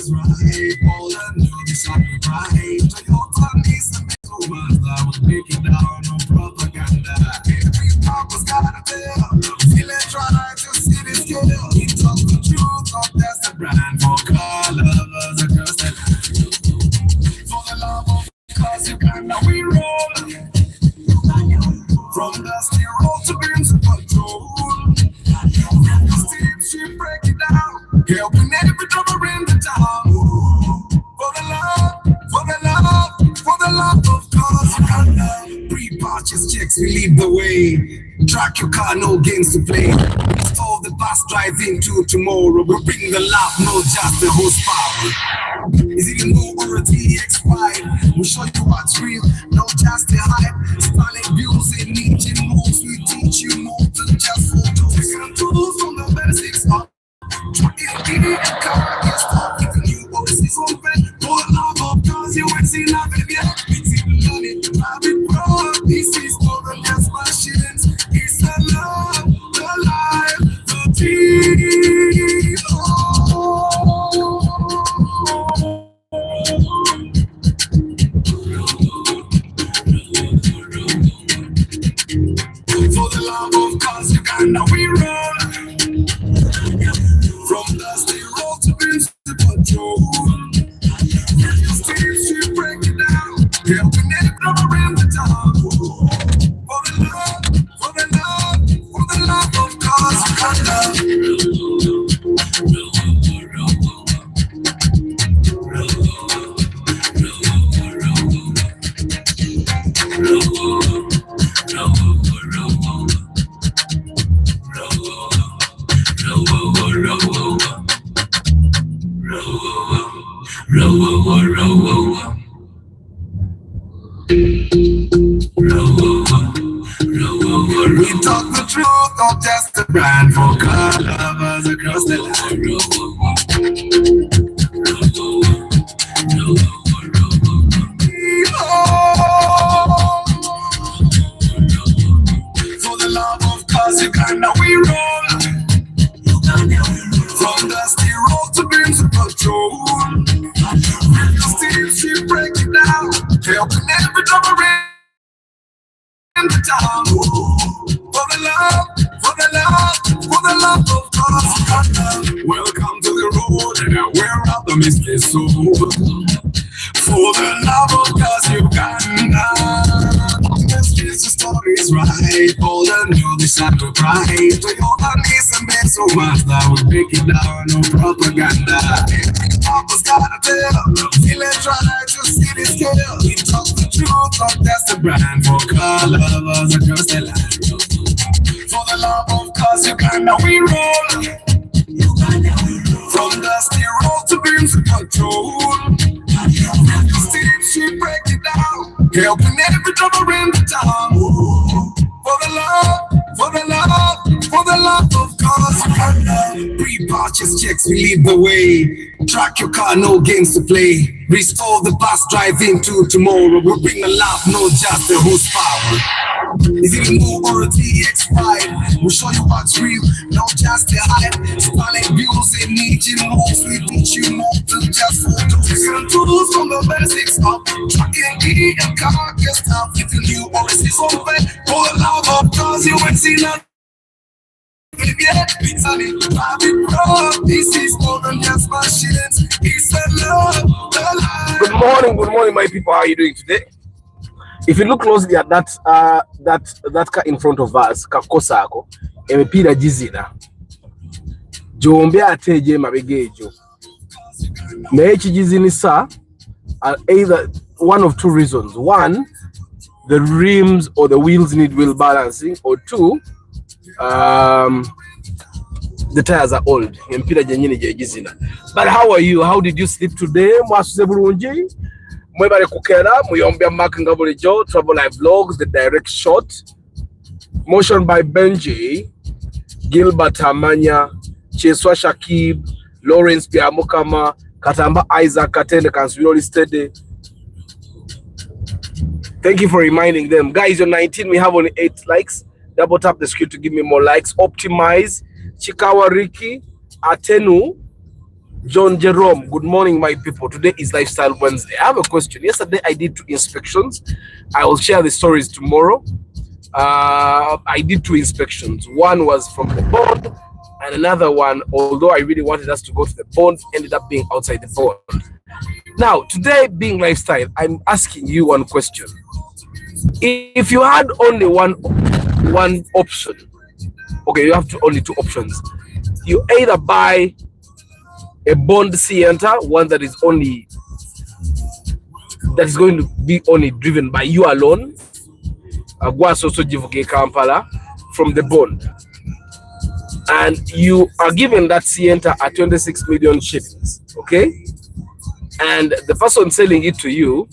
stories right. All I know is I can right. Toyota needs to make no words. I was breaking down no propaganda. Every papa's gotta tell. Feeling trying to see this girl. He talks the truth, not that's the brand. For car lovers across the land. For the love of cause Uganda we roll. From dusty road to beams of control. She break it down, helping every drummer in the town. For the love, for the love, for the love of cause Uganda. Pre-purchase checks, we lead the way. Track your car, no games to play. Install the bus, drive into tomorrow. We bring the love, no just the horsepower. Is it a new or a TX5? We'll show you what's real, no just the hype. Styling views and meeting moves, we teach you more than just photos. Taking tools from the basics up. Trying to car, get stuck. If you overseas open, for love of cause you ain't seen nothing yet. It's in money, private pro. This is more than just machines. It's the love, the life, the team. For the love of cause Uganda we roll. From dusty road to beams to control. She break it down, helping every drummer in the town. For the love, for the love, for the love of cause Uganda. We talk the truth, not just the brand. For car lovers across the land. For the love of cause Uganda we roll. From dusty road to beams of control. Still she break it down, helping every drummer in the town. For the love, for the love, for the love of cause Uganda. Welcome to the road where optimism is sold. For the love of cause Uganda. The streets, the stories right. All the new decide to cry. Toyota needs to make so much that we break it down, no propaganda. Papa's gotta tell. Feeling trying to see this girl. He talks the truth, not that's the brand. For car lovers across the land. For the love of cause Uganda we roll. From dusty road to beams of control. Still she break it down, helping every drummer in the town. For the love, for the love, for the love of cause Uganda. Pre-purchase checks, we lead the way. Track your car, no games to play. Restore the bus, drive into tomorrow. We bring the love, no just the horsepower. Is it a new or a TX5? We'll show you what's real, no just the hype. Styling views and meeting moves, we teach you more than just photos. Taking tools from the basics up. Trying to car, get stuff. If you new or is this open, for the love of cause you ain't seen nothing. This is more than just machines. It's the love, the life. Good morning, my people. How are you doing today? If you look closely at that car in front of us, kakosako, emipira gizina. Jombe ateje mabegejo. Mechi gizinisa are either one of two reasons. One, the rims or the wheels need wheel balancing, or two, the tires are old. But how are you? How did you sleep today? Mwebale kukera, muyombia Mark Ngabolijo, Travel Life Vlogs, the direct shot. Motion by Benji, Gilbert Amanya, Cheswa Shakib, Lawrence Piamokama, Katamba Isaac, Katende Kansviroli Steady. Thank you for reminding them. Guys, you're 19, we have only 8 likes. Double tap the screen to give me more likes. Optimize, Chikawa Riki, Atenu, John Jerome, good morning, my people. Today is Lifestyle Wednesday. I have a question. Yesterday, I did 2 inspections. I will share the stories tomorrow. I did 2 inspections. One was from the bond, and another one, although I really wanted us to go to the bond, ended up being outside the bond. Now, today being Lifestyle, I'm asking you one question. If you had only one option, okay, you have only 2 options. You either buy a bond sienta, one that is going to be only driven by you alone, Gwasoso Jivuke Kampala, from the bond, and you are given that sienta at 26 million shillings, okay? And the person selling it to you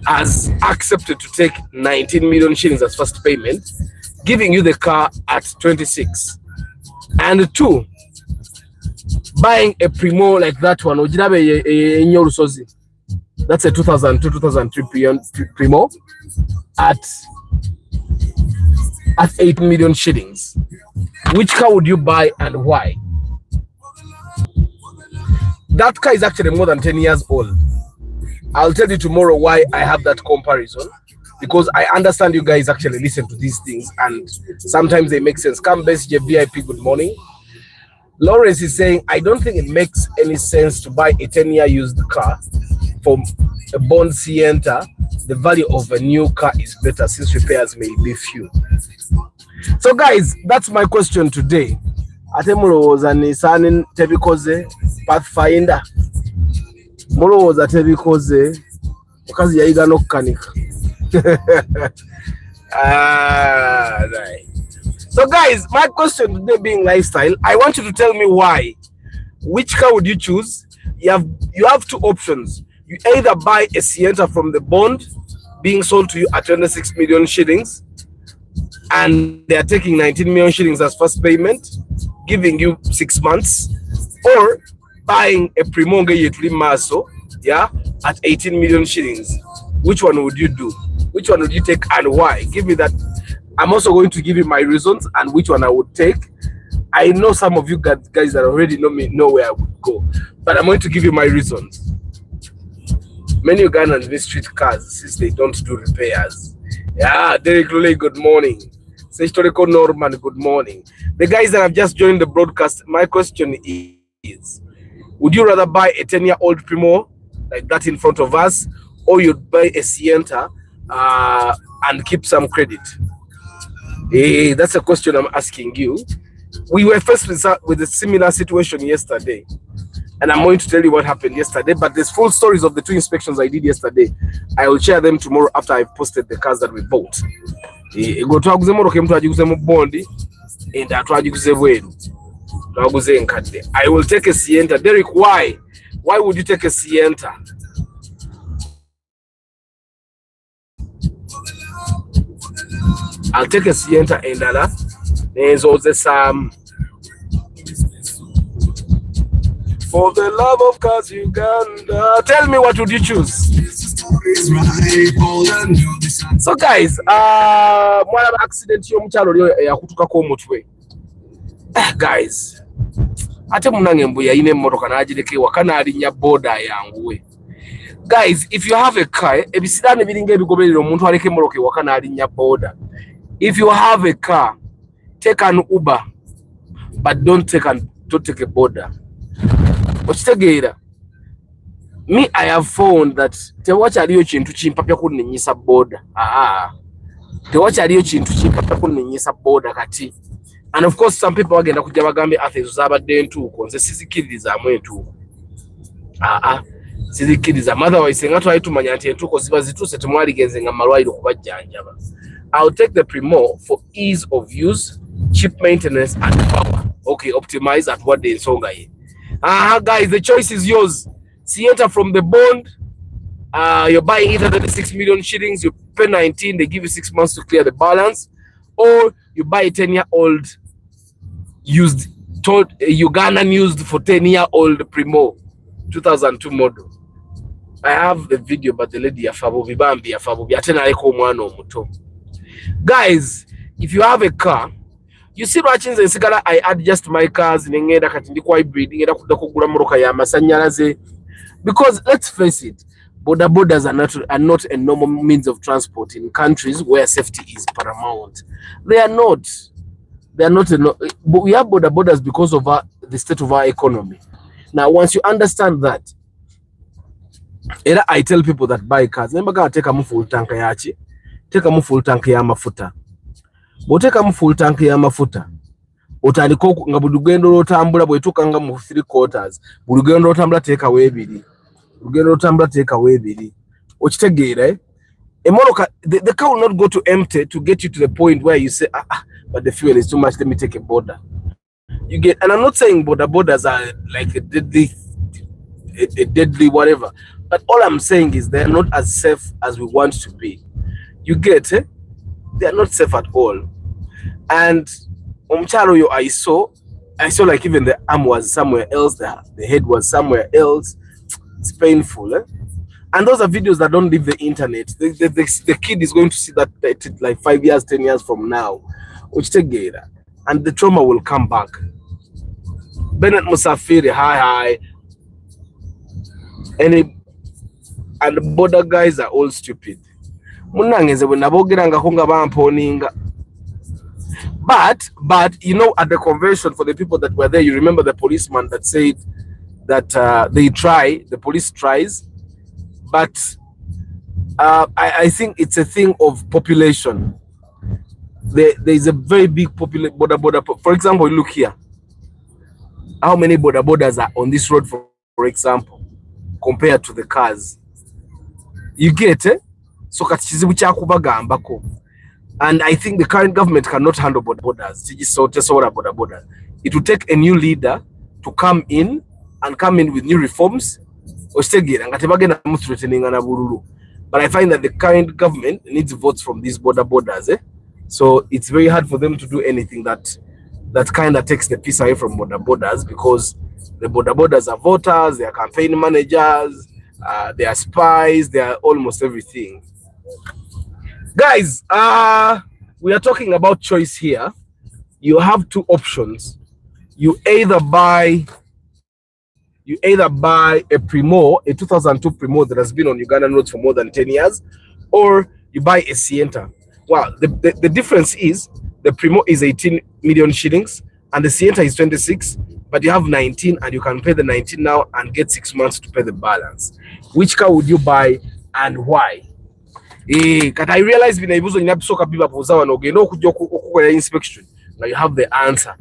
has accepted to take 19 million shillings as first payment, giving you the car at 26. And two, buying a Primo like that one, that's a 2002-2003 Primo at 8 million shillings. Which car would you buy and why? That car is actually more than 10 years old. I'll tell you tomorrow why I have that comparison, because I understand you guys actually listen to these things and sometimes they make sense. Come best VIP, good morning. Lawrence is saying, I don't think it makes any sense to buy a 10-year used car from a bond sienta. The value of a new car is better since repairs may be few. So guys, that's my question today. Atemulowoza Nissan tebikoze Pathfinder. Mulowoza tebikoze mukazi yayiga n'okukanika. Right. So guys, my question today being Lifestyle, I want you to tell me why. Which car would you choose? You have 2 options. You either buy a sienta from the bond being sold to you at 26 million shillings, and they are taking 19 million shillings as first payment, giving you 6 months, or buying a Primo Maso, yeah, at 18 million shillings. Which one would you do? Which one would you take and why? Give me that. I'm also going to give you my reasons and which one I would take. I know some of you guys that already know me know where I would go, but I'm going to give you my reasons. Many Ugandans miss street cars since they don't do repairs. Yeah, Derek Lule, good morning. Historical Norman, good morning. The guys that have just joined the broadcast, my question is, would you rather buy a 10-year-old Primo like that in front of us, or you'd buy a Sienta and keep some credit? Hey, that's a question I'm asking you. We were faced with a similar situation yesterday, and I'm going to tell you what happened yesterday, but there's full stories of the 2 inspections I did yesterday. I will share them tomorrow after I've posted the cars that we bought. I will take a Sienta. Derek, why? Why would you take a Sienta? I'll take a Sienta endala. There's also some. For the love of cars, Uganda. Tell me, what would you choose? So guys, mwana accident yo mchalo lyo yakutukako omutwe. Guys, ate munange mbu yayina emmotoka n'agireka ewaka n'alinnya boda yanguwe. Guys, if you have a car, ebisiraani biringa ebigoberera omuntu aleka emmotoka ewaka n'alinnya boda. If you have a car, take an Uber, but don't take a boda. Okitegeera, me, I have found that tewakyaliyo kintu kimpapya kunnenyisa boda. Tewakyaliyo kintu kimpapya kunnenyisa boda kati. And of course, some people bagenda kujja bagambe ezo zabadde entuuko, nze sizikkirizaamu entuuko. Sizikiriza. Otherwise, senga twali tumanya nti entuuko ziba zituuse temwaligenze nga malwaliro kubajjanjaba. I'll take the Primo for ease of use, cheap maintenance, and power. Okay, optimize at what the ensonga ye. Guys, the choice is yours. Sienta from the bond. You're buying it at 6 million shillings. You pay 19. They give you 6 months to clear the balance. Or you buy a 10-year-old used, Ugandan used for 10-year-old Primo, 2002 model. I have the video, but the lady yafabubi bambi yafabubi atena aleko omwana omuto. Guys, if you have a car, You see nze nsigala I adjust my cars nengenda kati ndi hybrid ngenda kudda kugula motoka ya masanyalaze, because let's face it, border borders are not a normal means of transport in countries where safety is paramount. They are not but we have border borders because of the state of our economy. Now once you understand that, I tell people that buy cars, nemba ga take a full tank yachi, take a full tank ya mafuta. Boteka mu full tank ya mafuta otandika nga bulugendo lotambula bwetuka nga mu 3/4 bulugendo lotambula teeka weebiri, bulugendo lotambula teeka weebiri, okitegeera emotoka, the car will not go to empty to get you to the point where you say but the fuel is too much, let me take a border. You get, and I'm not saying borders are like a deadly whatever, but all I'm saying is they're not as safe as we want to be. You get they are not safe at all. And omchalo I saw like even the arm was somewhere else, the head was somewhere else. It's painful, and those are videos that don't leave the internet. The kid is going to see that like 5 years, 10 years from now, which together, and the trauma will come back. Bennett Musafiri, hi, and the border guys are all stupid. Munangeze wenabogera konga bamponinga. But you know, at the convention, for the people that were there, you remember the policeman that said that the police tries, but I think it's a thing of population. There is a very big border. For example, look here. How many borders are on this road, for example, compared to the cars? You get it? So kachizibu kyakubagambako. And I think the current government cannot handle borders. It will take a new leader to come in with new reforms. But I find that the current government needs votes from these borders. So it's very hard for them to do anything that kind of takes the piece away from borders, because the borders are voters, they are campaign managers, they are spies, they are almost everything. Guys, we are talking about choice here. You have two options. You either buy a Primo, a 2002 Primo that has been on Ugandan roads for more than 10 years, or you buy a Sienta. Well, the difference is the Primo is 18 million shillings and the Sienta is 26, but you have 19 and you can pay the 19 now and get 6 months to pay the balance. Which car would you buy and why? I realize when I was in episode inspection. Now you have the answer.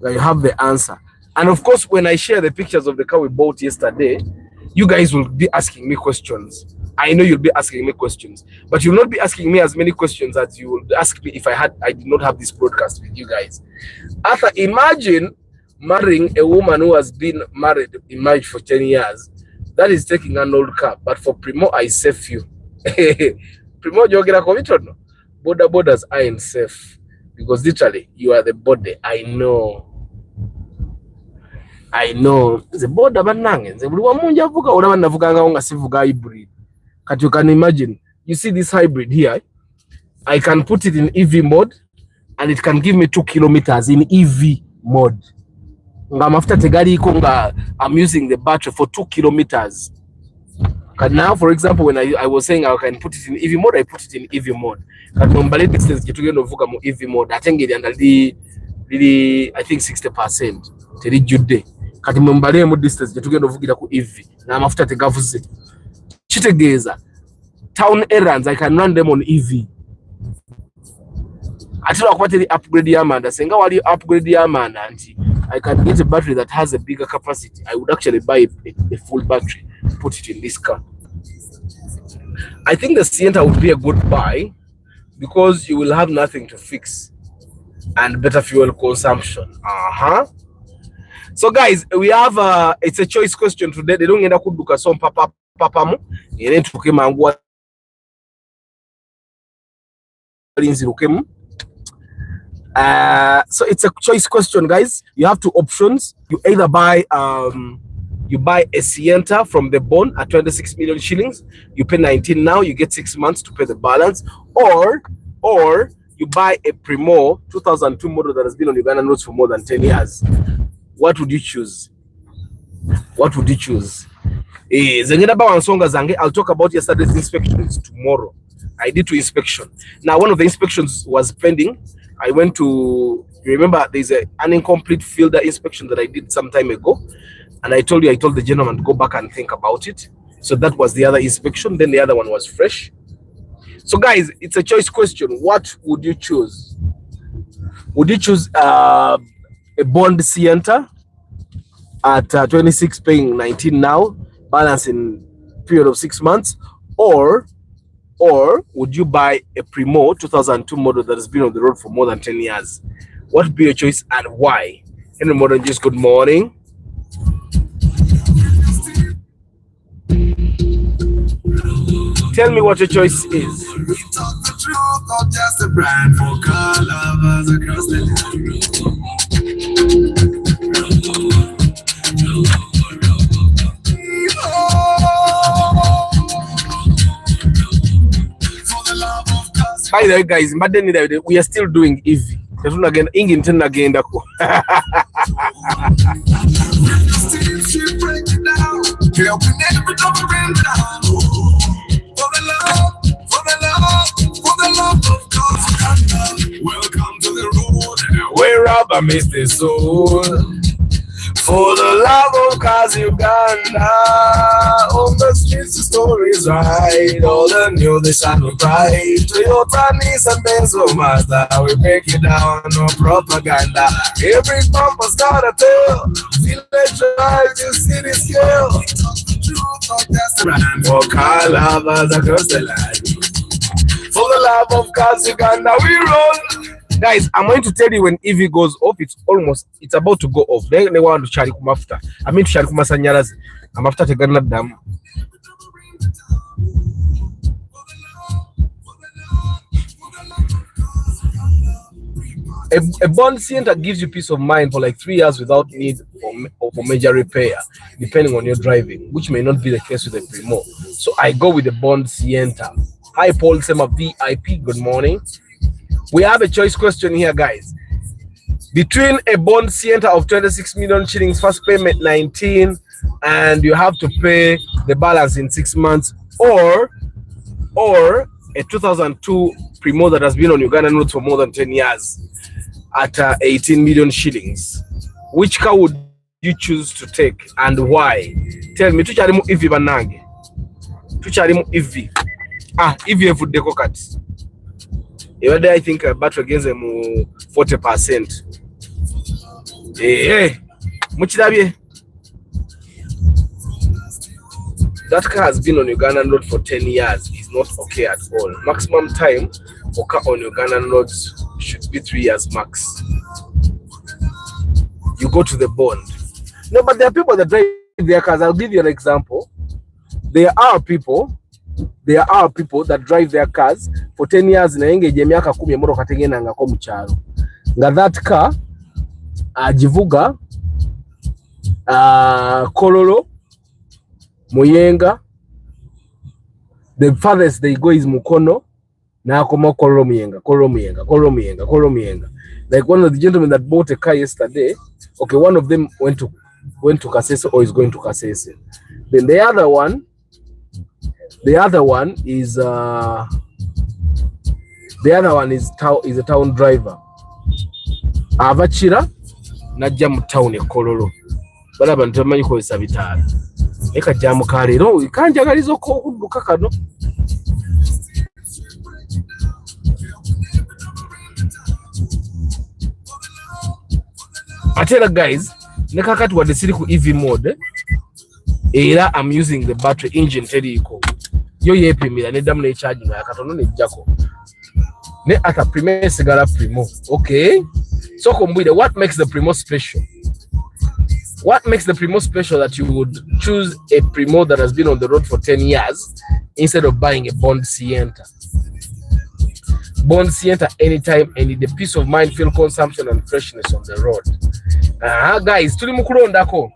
Now you have the answer. And of course, when I share the pictures of the car we bought yesterday, you guys will be asking me questions. I know you'll be asking me questions, but you'll not be asking me as many questions as you would ask me if I did not have this broadcast with you guys. Arthur, imagine marrying a woman who has been in marriage for 10 years. That is taking an old car, but for Primo, I save you. Primo, no? Borders aren't safe, because literally you are the body. I know. The border banange. Hybrid. You can imagine. You see this hybrid here. I can put it in EV mode, and it can give me 2 kilometers in EV mode. I'm using the battery for 2 kilometers. And now, for example, when I was saying I can put it in EV mode, I put it in EV mode. EV mode. I think I think 60%. Kati mumbale mu distance jetugenda ovugira ku EV na mafuta tegavuze kitegeeza town errands I can run them on EV. Atira kubateri upgrade yamanda senga wali upgrade yamanda anti I can get a battery that has a bigger capacity. I would actually buy a full battery, put it in this car. I think the Sienta would be a good buy because you will have nothing to fix and better fuel consumption. So guys, we have it's a choice question today. They don't end up kuduka some papamu. So it's a choice question, guys. You have two options. You either buy a Sienta from the bond at 26 million shillings. You pay 19 now, you get 6 months to pay the balance, or you buy a Primo 2002 model that has been on Uganda roads for more than 10 years. What would you choose? What would you choose? I'll talk about yesterday's inspections tomorrow. I did 2 inspections. Now, one of the inspections was pending. I went to, remember, there's an incomplete fielder inspection that I did some time ago. And I told the gentleman to go back and think about it. So that was the other inspection. Then the other one was fresh. So guys, it's a choice question. What would you choose? Would you choose a bond sienta at 26 paying 19 now, balance in period of 6 months, or would you buy a Primo 2002 model that has been on the road for more than 10 years? What would be your choice and why? Henry Modern, just good morning. Tell me what your choice is. We talk the truth, not just a brand for car lovers across the By the way, guys, we are still doing easy. Again, welcome to the road where rubber meets the soul. For the love of cars, Uganda, on the streets the stories right, all the new they shine with pride. Toyota, Nissan, Benz, Mazda, we break it down, no propaganda. Every bumper's got a tale, village drive to city scale. For car lovers across the line, for the love of cars, Uganda, we roll. Guys, I'm going to tell you when EV goes off, it's about to go off. They want to charge after. I mean to charge masanyarazi. I'm after the Ghana dam. A bond center gives you peace of mind for like 3 years without need for major repair, depending on your driving, which may not be the case with a Primo. So I go with the bond center. Hi, Paul Sema VIP. Good morning. We have a choice question here, guys. Between a bond center of 26 million shillings, first payment 19, and you have to pay the balance in 6 months, or a 2002 Primo that has been on Ugandan roads for more than 10 years at 18 million shillings. Which car would you choose to take and why? Tell me. Tucharimu ivi banange. Tucharimu ivi. Ivi evudeko kati. I think battery against them 40%. Hey, that car has been on Ugandan road for 10 years. It's not okay at all. Maximum time for car on Ugandan roads should be 3 years max. You go to the bond. No, but there are people that drive their cars. I'll give you an example. There are people that drive their cars for 10 years na engage emyaka 10 emotoka tegenda ngako mu kyalo nga that car ajivuga Kololo Muyenga, the farthest they go is Mukono na akoma Kololo Muyenga. Like one of the gentlemen that bought a car yesterday, okay, one of them went to Kasese or is going to Kasese. Then the other one is a town driver. Avachira najja mu town e Kololo. Bala bantu bamanyi ko bisabitala. Eka jamu kalero kanjagalizo ko kudduka kano. Atela guys, nekakati wadde siri ku EV mode. Era I'm using the battery engine teriko. Yo yepimira ne damu ne charging akatono ne jako. Ne ata Primo sigala Primo. Okay. So Kombwide, what makes the Primo special? What makes the Primo special that you would choose a Primo that has been on the road for 10 years instead of buying a Bond Sienta? Bond Sienta anytime, any the peace of mind, fuel consumption and freshness on the road. Guys, tuli mukulondako.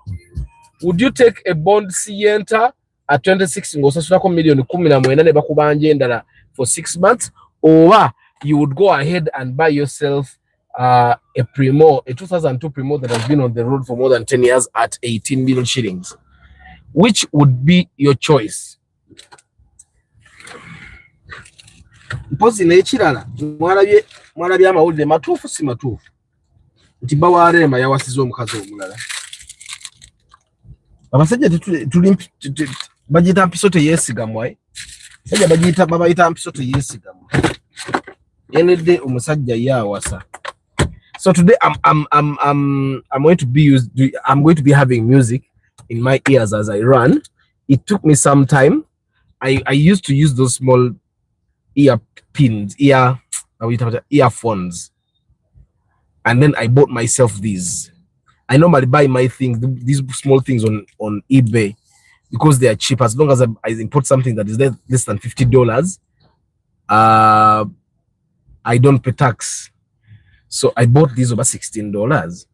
Would you take a Bond Sienta at 26 ngosasula ko million 19 ne bakubanje ndala for 6 months, or you would go ahead and buy yourself a Primo, a 2002 Primo that has been on the road for more than 10 years at 18 million shillings. Which would be your choice? Mpozi n'ekirala mwalabye amawulire matuufu si matuufu nti bawareema yawasiza omukazi omulala. Abasajja tuli bagiyita mpiso teyeesigamwa. Abasajja babayita mpiso teyeesigamwa. Yenedde omusajja yawasa. So today I'm going to be having music in my ears as I run. It took me some time. I used to use those small earphones, and then I bought myself these. I normally buy my things, these small things on eBay because they are cheap. As long as I import something that is less than $50, I don't pay tax. So I bought these over $16.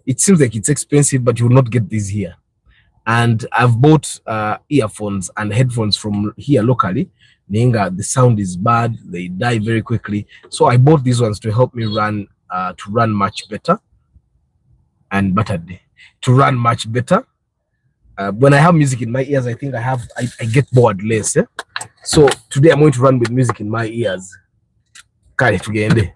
It seems like it's expensive, but you will not get these here. And I've bought earphones and headphones from here locally. The sound is bad, they die very quickly. So I bought these ones to help me run much better. And to run much better. When I have music in my ears, I think I get bored less. So today I'm going to run with music in my ears. Kale tugende.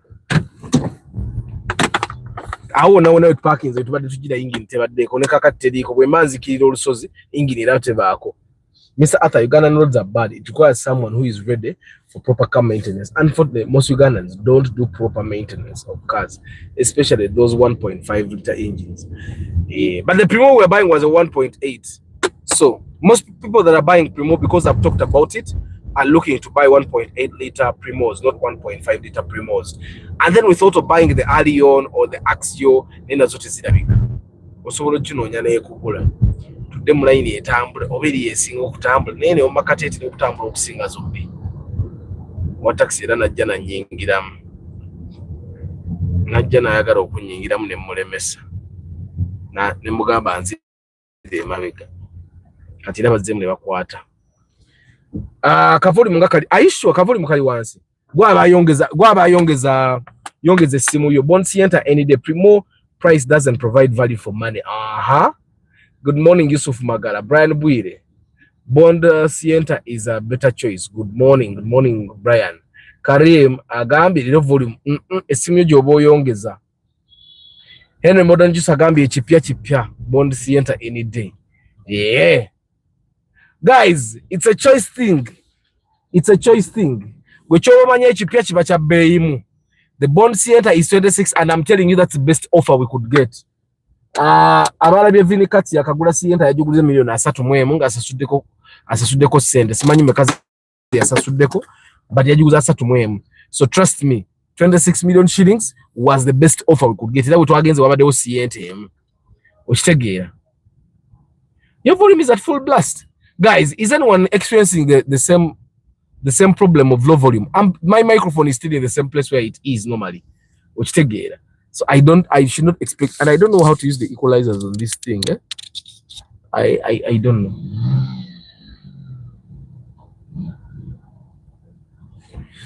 Awo nawe parking ze tubadde tugira engine tebadde koneka katteriko bwe manzi kirira olusozi engine era tebaako. Mr. Arthur, Ugandan roads are bad. It requires someone who is ready for proper car maintenance. Unfortunately, most Ugandans don't do proper maintenance of cars, especially those 1.5 liter engines. But the Primo we're buying was a 1.8. So most people that are buying Primo, because I've talked about it, are looking to buy 1.8 liter Primos, not 1.5 liter Primos. And then we thought of buying the Allion or the Axio. Nena zote zidabika. Osobola kinonya naye kugula. Tudde mu line etambula oberi yesinga okutambula nene omakatete okutambula okusinga zombi. Wa taxi era najja nanyingiramu. Najja nayagala okunyingiramu ne mulemesa. Ne mugamba nzide emabega. Kati era bazze mule bakwata. Kavuli mungakali aisho kavuli mukali wansi gwaba yongeza simu yo bond sienta any day. Primo price doesn't provide value for money. Good morning Yusuf Magala. Brian Bwire, bond sienta is a better choice. Good morning Brian. Karim agambi lilo volume esimu yo gyoba oyongeza. Henry Modern Juice agambi ekipya bond sienta any day. Yeah. Guys, it's a choice thing. Gwechoba ekipya kiba kya beyimu. The bond sienta is 26 and I'm telling you that's the best offer we could get. Abalabye vini kati yakagula sienta yajugulize milioni 3 nga asasuddeko sente. Simanyi mekazi yasasuddeko but yajuguza 3. So trust me, 26 million shillings was the best offer we could get. Era bwetwagenze wabaddewo sienta emu. Okitegeera. Your volume is at full blast. Guys, is anyone experiencing the same problem of low volume? My microphone is still in the same place where it is normally, which take it. So I should not expect, and I don't know how to use the equalizers on this thing. I don't know.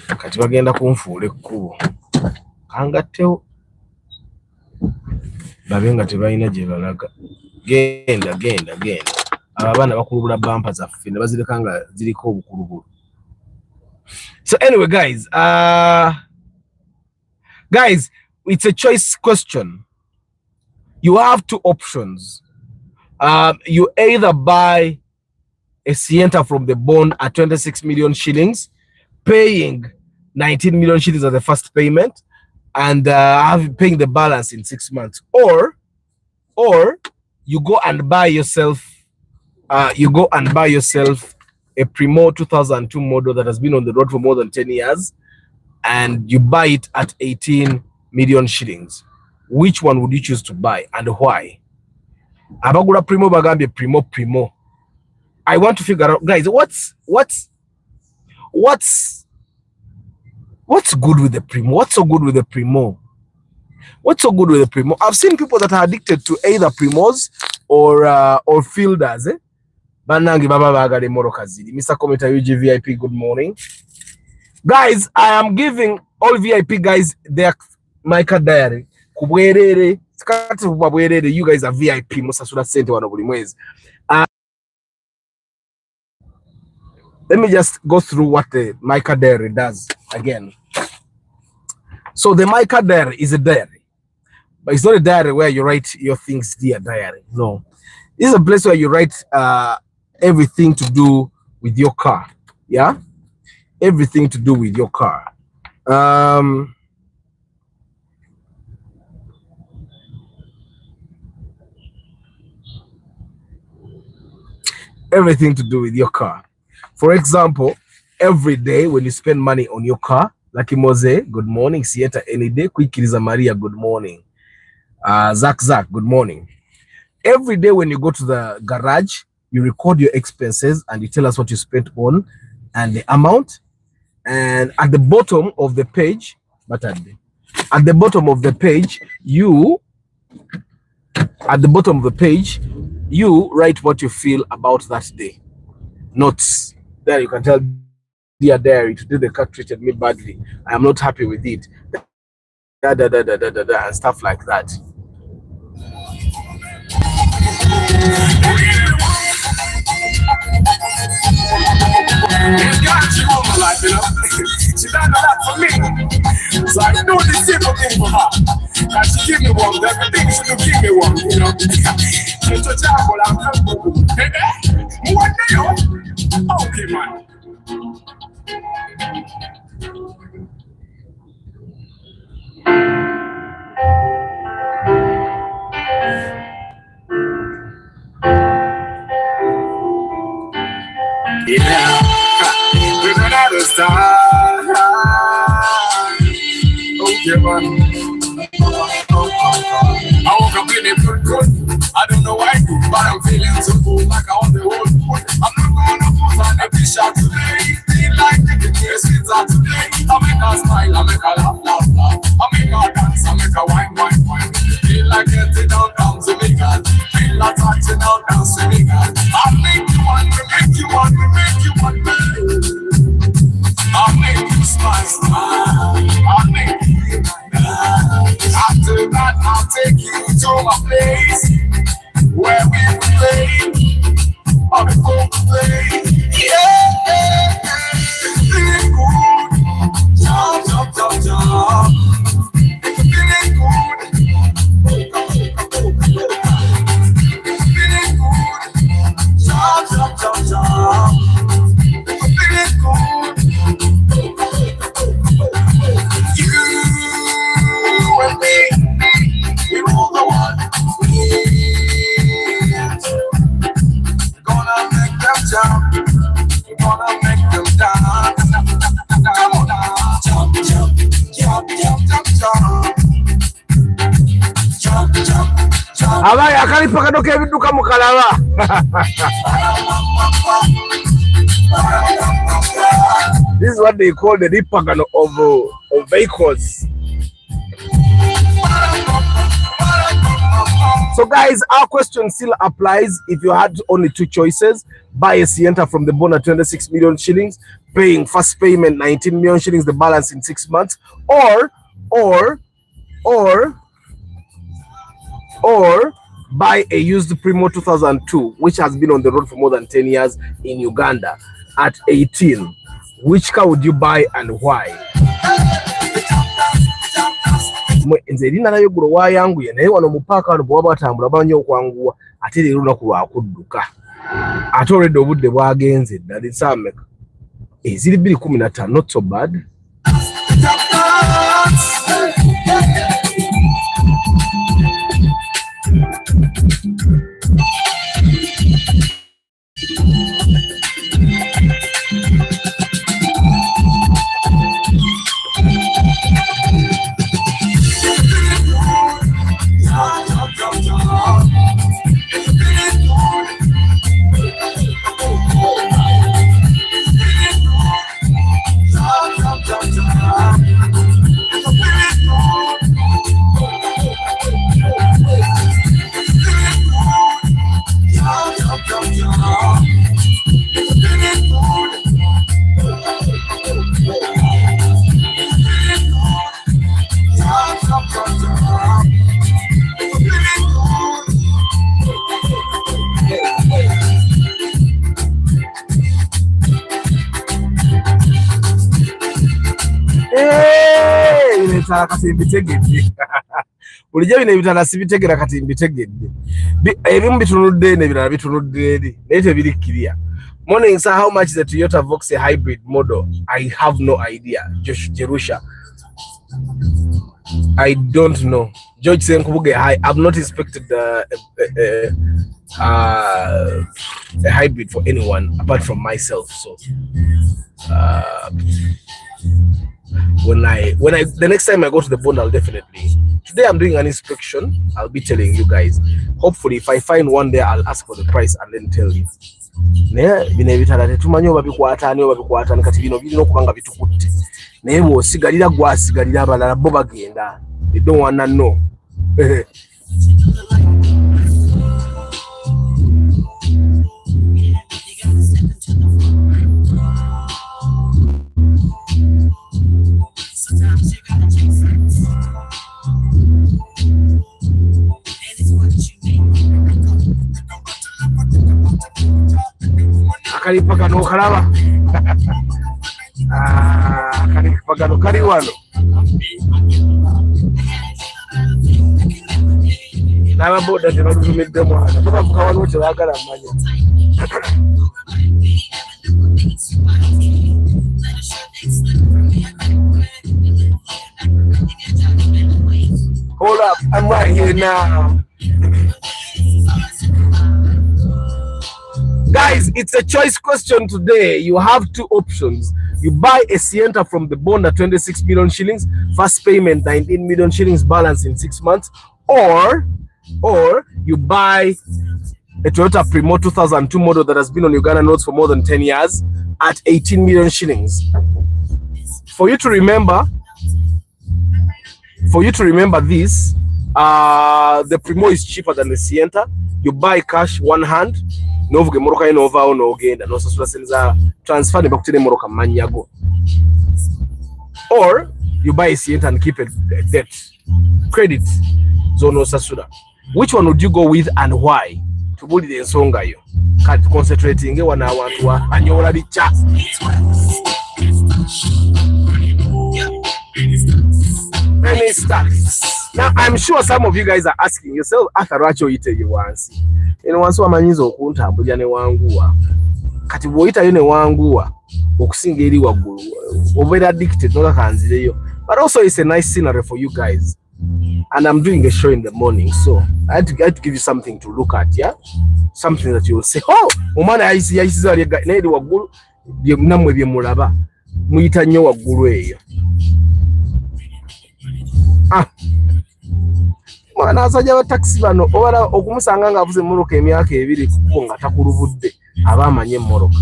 Kati bagenda kunfuula ekkubo kangatteo babenga tebalina gye balaga. Genda. Abaana bakulubula bumper zaffe ne bazireka nga ziriko obukulubulu. So anyway guys, it's a choice question. You have two options. You either buy a Sienta from the bond at 26 million shillings, paying 19 million shillings as the first payment, and paying the balance in 6 months, or you go and buy yourself a Primo 2002 model that has been on the road for more than 10 years, and you buy it at 18 million shillings. Which one would you choose to buy and why? Abagula Primo bagambye Primo. I want to figure out, guys, what's good with the Primo? What's so good with the Primo? I've seen people that are addicted to either Primos or Fielders. Banangi baba bagale moro kazidi. Mr. Kometa UGVIP, good morning. Guys, I am giving all VIP guys, their Micah diary. You guys are VIP. Musasula sente wano buli mwezi. Let me just go through what the Micah diary does again. So the Micah diary is a diary, but it's not a diary where you write your things, dear diary. No, this is a place where you write everything to do with your car. Yeah, everything to do with your car. Everything to do with your car. For example, every day when you spend money on your car, Lucky Mose, good morning. Sienta any day. Kwikiriza Maria, good morning. Zach, good morning. Every day when you go to the garage, you record your expenses and you tell us what you spent on and the amount. And at the bottom of the page, you write what you feel about that day. Notes. There you can tell, dear diary, today the car treated me badly. I am not happy with it. And stuff like that. She won my life, you know. She done a lot for me. So I do the simple thing for her. And she give me one, everything she do give me one, you know. She's a child, I'm one day, okay, man. Yeah, we're another star. Okay, man. I woke up in a good. I don't know why, but I'm feeling so cool, like I want the whole food. I'm not gonna put on a t-shirt today. Feel like taking your sweets out today. I make her smile, I make her laugh. I make her dance, I make her wine. Feel like getting down to me, girl. Feel like touching down to me, girl. I'll make you one, we make you one, baby. I'll make you smile. I'll make you after that, I'll take you to my place where we will play. I'll be going to play. Yeah. Feeling good. Jump. Feeling good. Feeling good. Jump. Feeling good. You and me, we rule the world. We're gonna make them jump. We're gonna make them dance. Come on now, jump. Abaye akalipa kadoka ebiduka mukalaba. This is what they call the ripagano of vehicles. So guys, our question still applies. If you had only two choices, buy a Sienta from the Bona 26 million shillings, paying first payment 19 million shillings, the balance in 6 months, or buy a used Premio 2002, which has been on the road for more than 10 years in Uganda at 18. Which car would you buy and why? Nze erina nayo gulo wayanguye naye wano mu paaka wano bwaba batambula banyo okwanguwa ate leero lunaku lwakudduka ate olwedde obudde bwagenze ddala esameka eziri 2:15 not so bad. ebitala kati mbitegedde. Bulijjo bino ebitala sibitegera kati mbitegedde. Ebimu bitunudde n'ebirala bitunudde eri naye tebirikkirya. Morning, sir, how much is the Toyota Vox hybrid model? I have no idea. Josh Jerusha, I don't know. George Senkubuge, I've not inspected a hybrid for anyone apart from myself. So when I the next time I go to the bond, I'll definitely. Today I'm doing an inspection. I'll be telling you guys. Hopefully, if I find one there, I'll ask for the price and then tell you. Naye bino ebitala tetumanyi oba bikwata ani oba bikwata ani kati bino birina okuba nga bitukutte naye bw'osigalira gwasigalira abalala bo bagenda. They don't wanna know. Akalipa kano kalaba. Akalipa kano kali wano. N'ababoda tebatumidde mwana. Tubavuga wano tebaagala mmanya. Hold up, I'm right here now. Guys, it's a choice question today. You have two options. You buy a Sienta from the bond at 26 million shillings, first payment 19 million shillings, balance in 6 months, or you buy a Toyota Premio 2002 model that has been on Uganda notes for more than 10 years at 18 million shillings. For you to remember this, the Premio is cheaper than the Sienta. You buy cash one hand. Novuge moroka ye nova ono ogenda no sasula senza transfer ne bakutire moroka manyago, or you buy a Sienta and keep a debt credit zono sasula. Which one would you go with and why? Tubulire ensonga yo kati concentrating wana abantu wa anyola bicha. Any stocks. Now I'm sure some of you guys are asking yourself, Ataracho ite you once. Eno wansi wamanyiza okuntambulira ne wanguwa. Kati bw'oyitayo ne wanguwa okusinga eri waggulu. Obeera addicted noka kanzireyo. But also it's a nice scenery for you guys. And I'm doing a show in the morning, so I had to give you something to look at, yeah? Something that you'll say, oh, omwana yayisiza n'eri waggulu bye nammwe bye mulaba. Muyita nnyo waggulu eyo. Mwana asajja ba taxi bano obala okumusanga nga avuze mmoroka emyaka ebiri kuko nga takulubudde aba amanye emmoroka.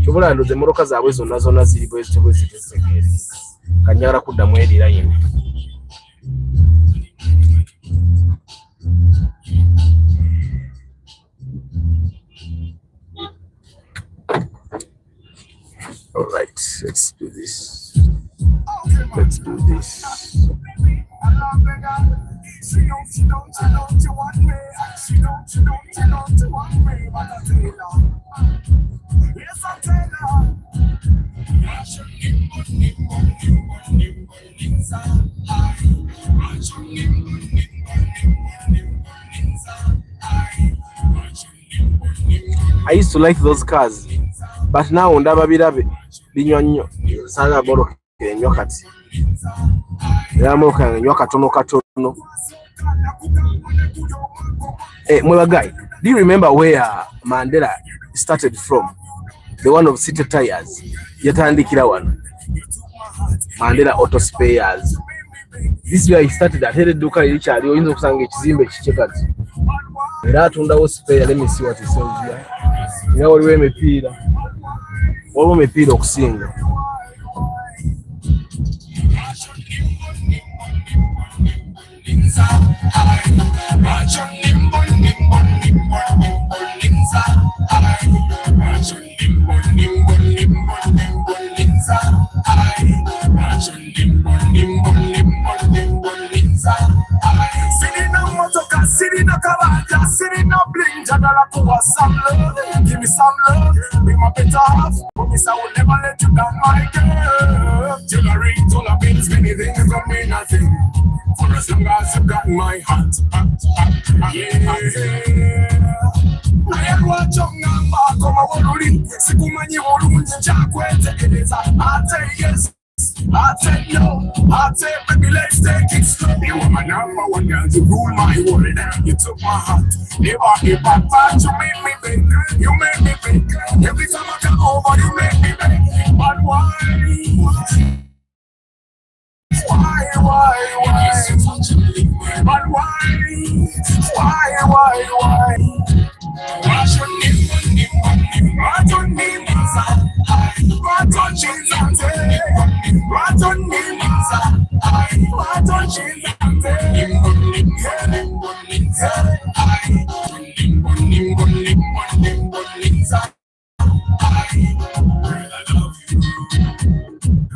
Kyobula ndoze emmoroka zaabwe zonna ziri bwe zitegeere. Kanyagala kuddamu erira yino. All right, let's do this. Let's do this. She don't you want me. She don't you want me. But I tell her. Yes, I tell I used to like those cars, but now ndaba birabe binywa nnyo. Sanga boroka enywa kati. Ya moroka enywa katono. Mweba guy, do you remember where Mandela started from? The one of city tires. Yatandikira one. Mandela Auto Spares. This is where he started at Hereduka Richard. You know, sang ekizimbe kichekati. Era atundawo spare. Let me see what he sells here. Nga waliwo emipiira. Waliwo emipiira okusinga. Sitting on motoka, sitting on kabata, sitting on bling, jadala Pour us some love, give me some love. Be my better half. Promise I will never let you down, my girl. Jewelry, dollar bills, many things don't mean nothing. For as long as you got my heart, yeah. I am watching number, come on, Sikumanyi Olunji, Jakwete, I say yes. I said no, I said baby let's take it slow. You were my number one girl, you rule my world. You took my heart, never give back, but you made me big. You made me big. Every time I come over, you make me big. But why? But why? What's your name? What's your name? What's your Jesus? What's your name? What's your Jesus?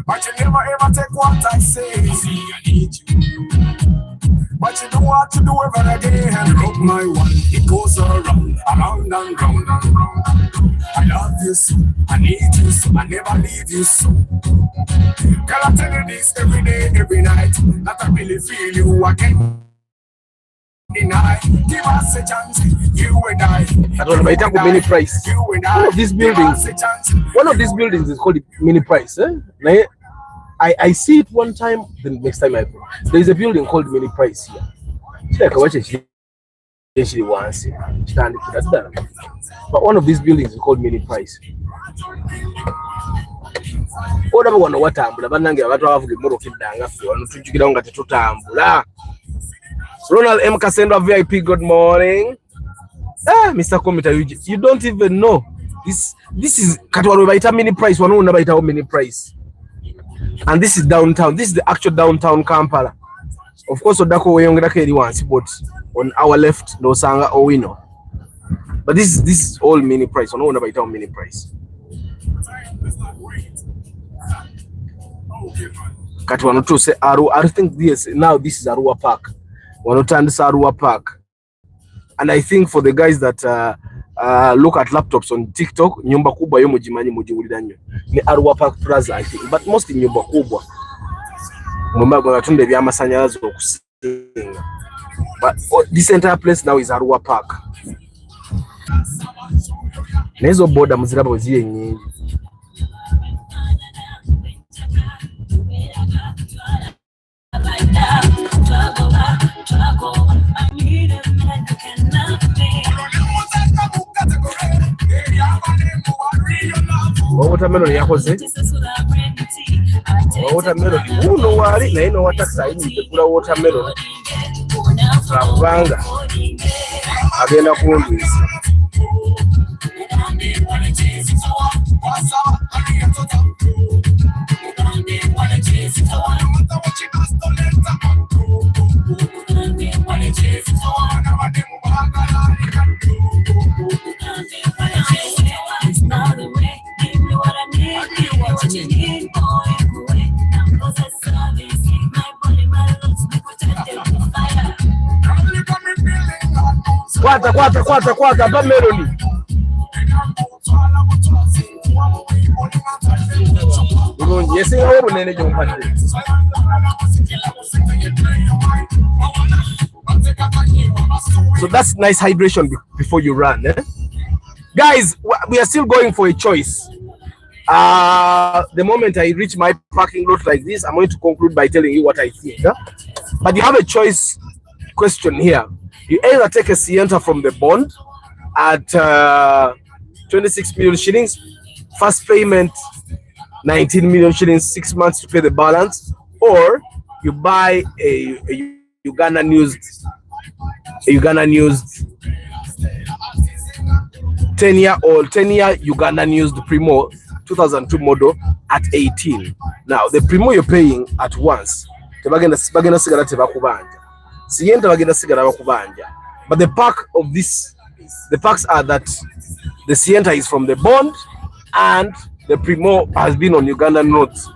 But you never ever take what I say. See, I need you. But you do what you do ever again. Rock my one, it goes around and round and round. I love you so, I need you so, I never leave you so. Girl, I tell you this every day, every night, that I really feel you again. Deny, give us a chance, you and I. I don't know, it's a mini price. One of these buildings is called Mini Price. I see it one time, the next time I go. There is a building called Mini Price here. But one of these buildings is called Mini Price. Ronald M. Cassandra VIP, good morning. Mr. Komita, you don't even know. This is Katwaru Mini Price, one on Mini Price. And this is downtown. This is the actual downtown Kampala. Of course, Odako Weyongera once, but on our left, Losanga Owino. But this is all Mini Price. On one about Mini Price. Katwanu to say Aru. I think this now this is Arua Park. Wanotand Arua Park. And I think for the guys that look at laptops on TikTok, nyumba kubwa yo mujimanyi mujiwuliranyo ni Arua Park Plaza, I think, but mostly nyumba kubwa mumba batunde byamasanyalazo okusinga, but this entire place now is Arua Park. Nezo boda muzirabo ziye nyingi. Watermelon yakoze. Watermelon. Uno wali na ino watakisa ini kula watermelon. Sabanga. Agenda kuondisa. Kwata meloni. So that's nice hydration before you run, eh? Guys, we are still going for a choice. The moment I reach my parking lot like this, I'm going to conclude by telling you what I think, huh? But you have a choice question here. You either take a sienta from the bond at 26 million shillings, first payment 19 million shillings, 6 months to pay the balance, or you buy a Ugandan used 10-year Ugandan used Premio 2002 model at 18. Now the Premio you're paying at once. But the perks are that the sienta is from the bond and the Premio has been on Ugandan notes.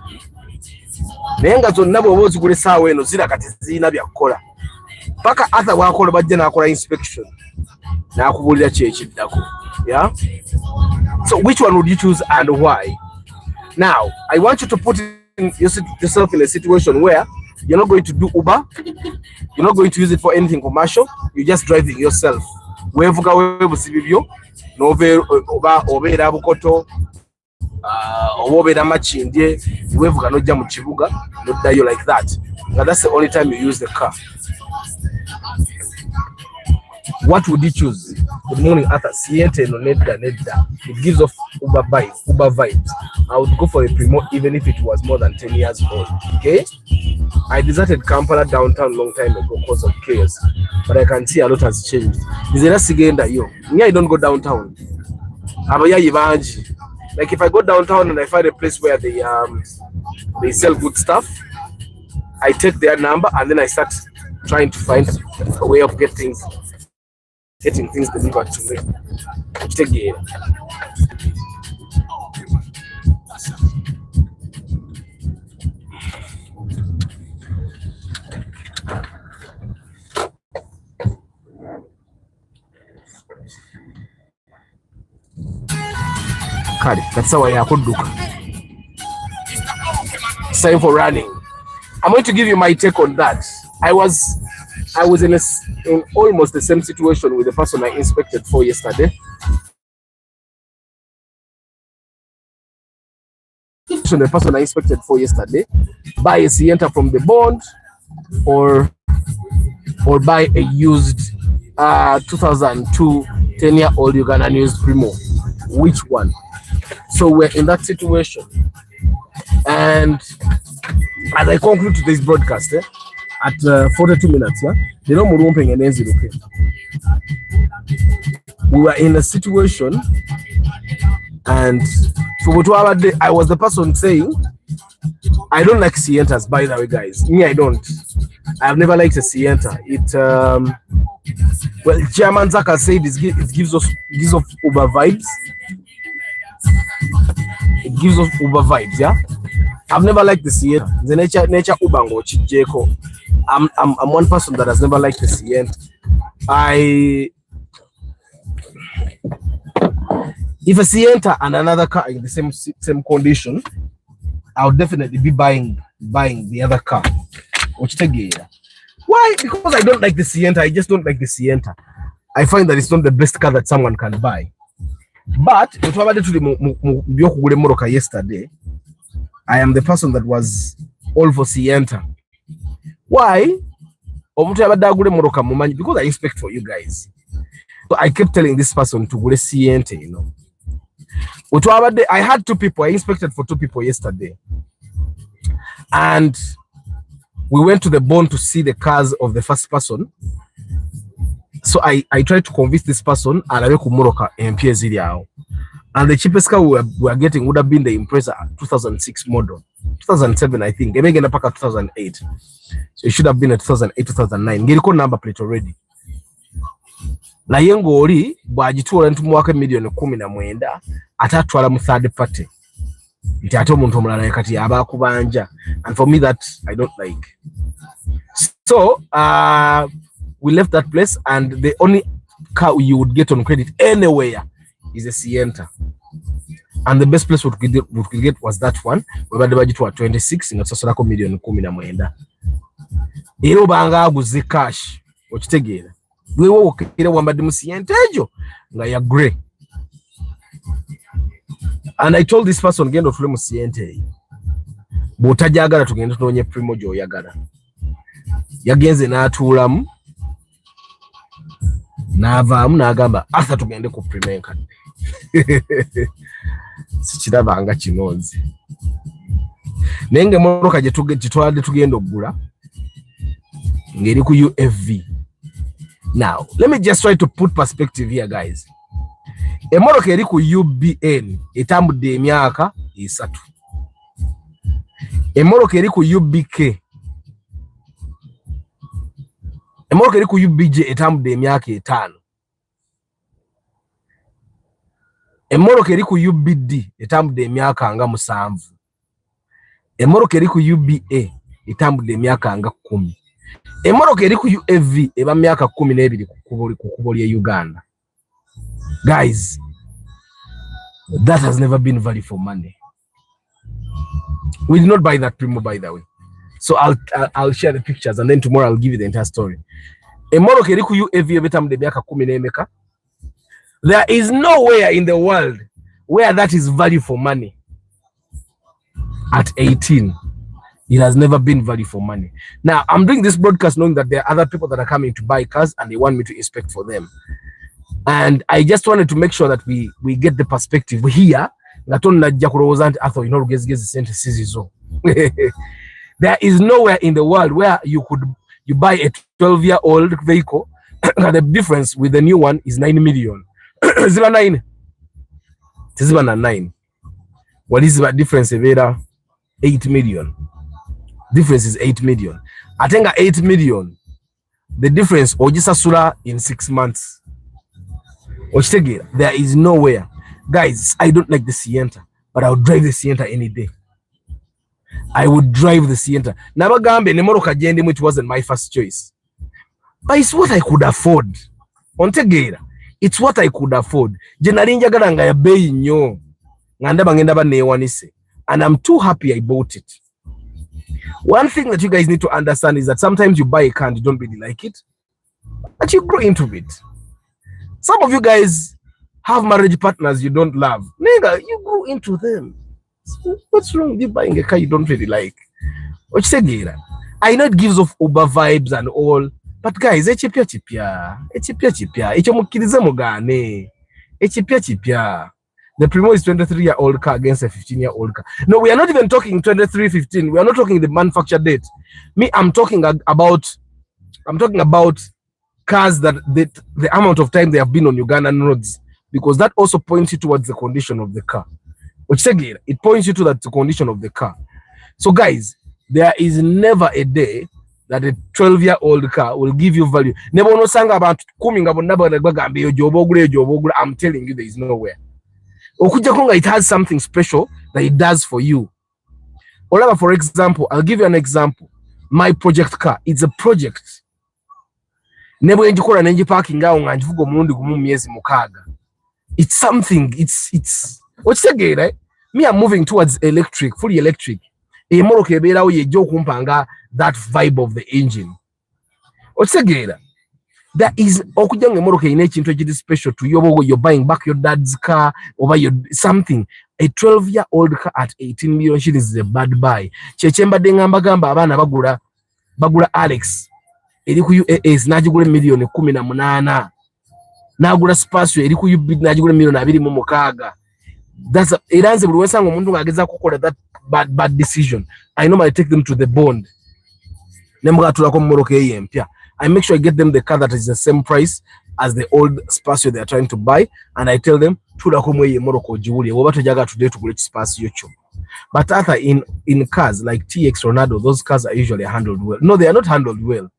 paka atha wakola bajja nakola inspection nakubulira kyekiddako. Yeah, so which one would you choose and why? Now I want you to put yourself in a situation where you're not going to do Uber, you're not going to use it for anything commercial, you're just driving yourself. Wevuga webusibibyo oba obeera bukoto oba obeera makindye wevuga nojja mu kibuga noddayo like that. Now that's the only time you use the car. What would you choose? Good morning, Arthur. Sienta no nedda. It gives off Uber vibes. I would go for a Primo even if it was more than 10 years old. Okay? I deserted Kampala downtown long time ago because of chaos, but I can see a lot has changed. Me, I don't go downtown. Like if I go downtown and I find a place where they sell good stuff, I take their number and then I start trying to find a way of getting things delivered to me. Take it. That's how I could look. It's time for running. I'm going to give you my take on that. I was in almost the same situation with the person I inspected for yesterday. The person I inspected for yesterday, buy a sienta from the bond or buy a used 2002 10-year-old Ugandan used Primo. Which one? So we're in that situation, and as I conclude today's broadcast at 42 minutes, we were in a situation, and for what I was the person saying, I don't like sientas, by the way, guys. Me, I don't. I've never liked a sienta. It well, Chairman Zaka said it gives off Uber vibes. It gives off Uber vibes, yeah. I've never liked the sienta. The nature Uber ngo chijeko. I'm one person that has never liked the sienta. If a sienta and another car in the same condition, I would definitely be buying the other car. Why? Because I don't like the sienta. I just don't like the sienta. I find that it's not the best car that someone can buy. But yesterday, I am the person that was all for sienta. Why? Because I inspect for you guys. So I kept telling this person to go to sienta, you know. I had two people. I inspected for two people yesterday, and we went to the bond to see the cars of the first person. So I tried to convince this person and the cheapest car we were getting would have been the Impreza 2006 model, 2007 I think. 2008. So it should have been a 2008, 2009. Get a number plate already. Na yengo oli bwagituola ntumuwake milioni 10 atatwala mu third party nti ate omuntu omulala kati abakubanja, and for me that I don't like. So we left that place, and the only car you would get on credit anywhere is a sienta, and the best place we could get was that one where the budget was 26 nga tusasulako milioni 10 era obanga aguze cash okitegeera wewe okera wambadde mu sienta ejo nga ya grey. And I told this person gendo tule mu sienta botajagala tugende tunonye Primo gy'oyagala. Yagenze n'atuulamu n'avaamu n'agamba asa tugende ku Primo enkadde. Sikirabanga kino nze naye ng'emmotoka gye tugitwadde tugenda oggula ng'eri ku UFV. Now, let me just try to put perspective here, guys. Emmotoka eri ku UBN etambudde emyaka 3. Emmotoka eri ku UBK, emmotoka eri ku UBJ etambudde emyaka 5. Emmotoka eri ku UBD etambudde emyaka nga 7. Emmotoka eri ku UBA etambudde emyaka nga 10. Emotoka eri ku UAV eba myaka 12 ku kubo lya Uganda. Guys, that has never been value for money. We did not buy that Primo, by the way. So I'll share the pictures and then tomorrow I'll give you the entire story. Emotoka eri ku UAV ebetamde myaka 10. There is nowhere in the world where that is value for money. At 18, it has never been value for money. Now, I'm doing this broadcast knowing that there are other people that are coming to buy cars and they want me to inspect for them. And I just wanted to make sure that we get the perspective here. There is nowhere in the world where you buy a 12-year-old vehicle and the difference with the new one is 9 million. Ziba 9. Ziba 9. What is the difference? 8 million. Difference is 8 million. I think 8 million. The difference Ojisasura in 6 months. There is nowhere. Guys, I don't like the Sienta, but I would drive the Sienta any day. I would drive the Sienta. Nabagambe nemoroka jende, which wasn't my first choice. But it's what I could afford. Ontegera. It's what I could afford. Jenarinja garanga ya bei nyo. Nganda bangenda ba newanise. And I'm too happy I bought it. One thing that you guys need to understand is that sometimes you buy a car and you don't really like it, but you grow into it. Some of you guys have marriage partners you don't love. Nigga, you grow into them. What's wrong with you buying a car you don't really like? I know it gives off Uber vibes and all, but guys, echipia. The Primo is 23-year-old car against a 15-year-old car. No, we are not even talking 23, 15. We are not talking the manufacture date. I'm talking about cars that the amount of time they have been on Ugandan roads, because that also points you towards the condition of the car. It points you to the condition of the car. So guys, there is never a day that a 12-year-old car will give you value. Never no sang about coming about I'm telling you, there is nowhere. It has something special that it does for you. Or for example, I'll give you an example. My project car, it's a project. It's something, it's what's the gate, right? Me, I'm moving towards electric, fully electric. That vibe of the engine. What's the gate? That is special to you. You're buying back your dad's car over your something. A 12-year-old car at 18 million shillings is a bad buy. Chechemba dengamba gamba abana bagura Alex. Eriku UAS najigura million 18. Nagura Spasio eriku UB najigura million 26. That's it answer buli wesanga omuntu ngageza kukola that bad decision. I normally take them to the bond. Nemgatula ko mmoroka eyempya. I make sure I get them the car that is the same price as the old Spasio they are trying to buy, and I tell them but other in cars like TX Ronaldo, those cars are usually handled well. No, they are not handled well.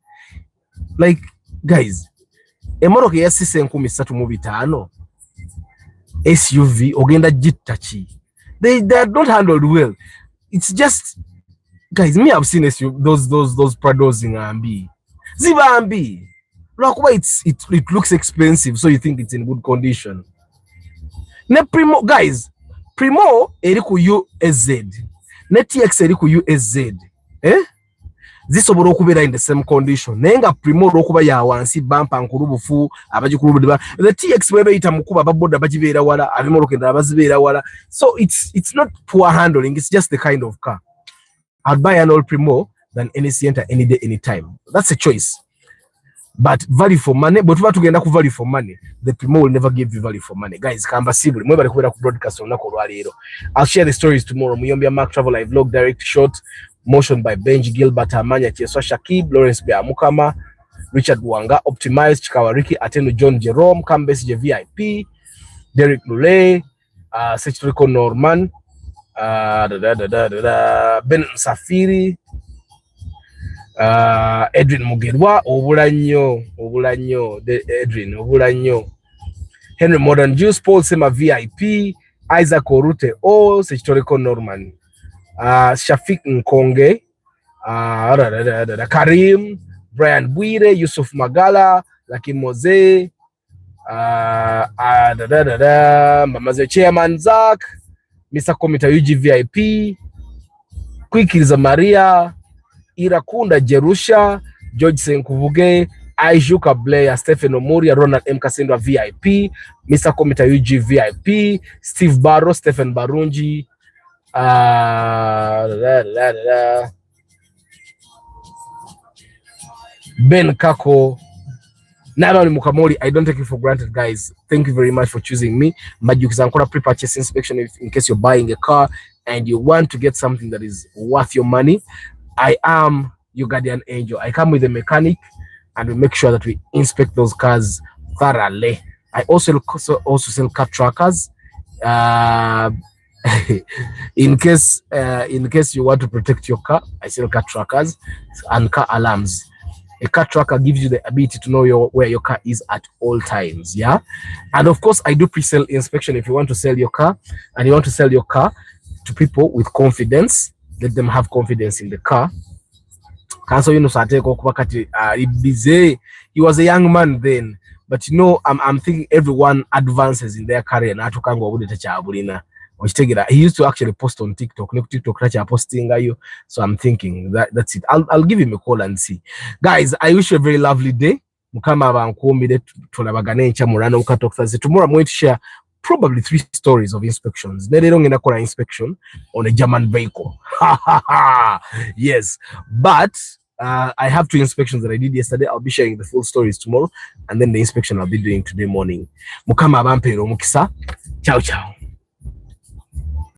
Like guys, emoroka yasise 13 SUV ogenda jitachi. They are not handled well. It's just guys, me I've seen those Prados in Ambi. Zibambi. It looks expensive, so you think it's in good condition. Ne Primo, guys, Primo eriku USZ. Ne TX eriku USZ. This oboro kubera in the same condition. Nenga Primo rokuba ya wansi bumper nkurubufu abajikurubu. The TX webe itamukuba baboda bajibera wala abimorokenda abazibera wala. So it's not poor handling, it's just the kind of car. I'd buy an old Primo than any Sienta any day, any time. That's a choice. But value for money, but what to get value for money, the Primo will never give you value for money. Guys, I'll share the stories tomorrow. Muyombia Mark Travel Live Vlog, direct shot, motion by Benji Gilbert Amanya, Tieswa Shakib, Lawrence Bea Mukama, Richard Wanga, Optimized, Chikawariki, Atenu John Jerome, Kambes VIP, Derek Lule, Sechitoriko Norman, Ben Safiri, Edwin Mugerwa, Obulanyo, Edwin, Obulanyo, Henry Modern Juice, Paul Sema VIP, Isaac Orute, Sechitoriko Norman, Shafik Nkonge, Karim, Brian Bwire, Yusuf Magala, Lucky Mose, Mamaze Chairman Zach, Mr. Komita UGVIP, Kwikiriza Maria, Irakunda Jerusha, George Senkuvuge, Aijuka Blair, Stephen Omuria, Ronald M. Kasindwa VIP, Mr. Komita UG VIP, Steve Barrow, Stephen Barunji, Ben Kako, Nabani Mukamori. I don't take it for granted, guys. Thank you very much for choosing me. Majukizankora pre-purchase inspection in case you're buying a car and you want to get something that is worth your money. I am your guardian angel. I come with a mechanic and we make sure that we inspect those cars thoroughly. I also sell car trackers. In case you want to protect your car, I sell car trackers and car alarms. A car tracker gives you the ability to know where your car is at all times. Yeah. And of course, I do pre-sale inspection. If you want to sell your car and you want to sell your car to people with confidence, let them have confidence in the car. Cancel, busy. He was a young man then, but I'm thinking everyone advances in their career. He used to actually post on TikTok. So I'm thinking that's it. I'll give him a call and see. Guys, I wish you a very lovely day. Tomorrow I'm going to share probably 3 stories of inspections. Inspection on a German vehicle. Yes, but I have 2 inspections that I did yesterday. I'll be sharing the full stories tomorrow, and then the inspection I'll be doing today morning. Ciao, ciao.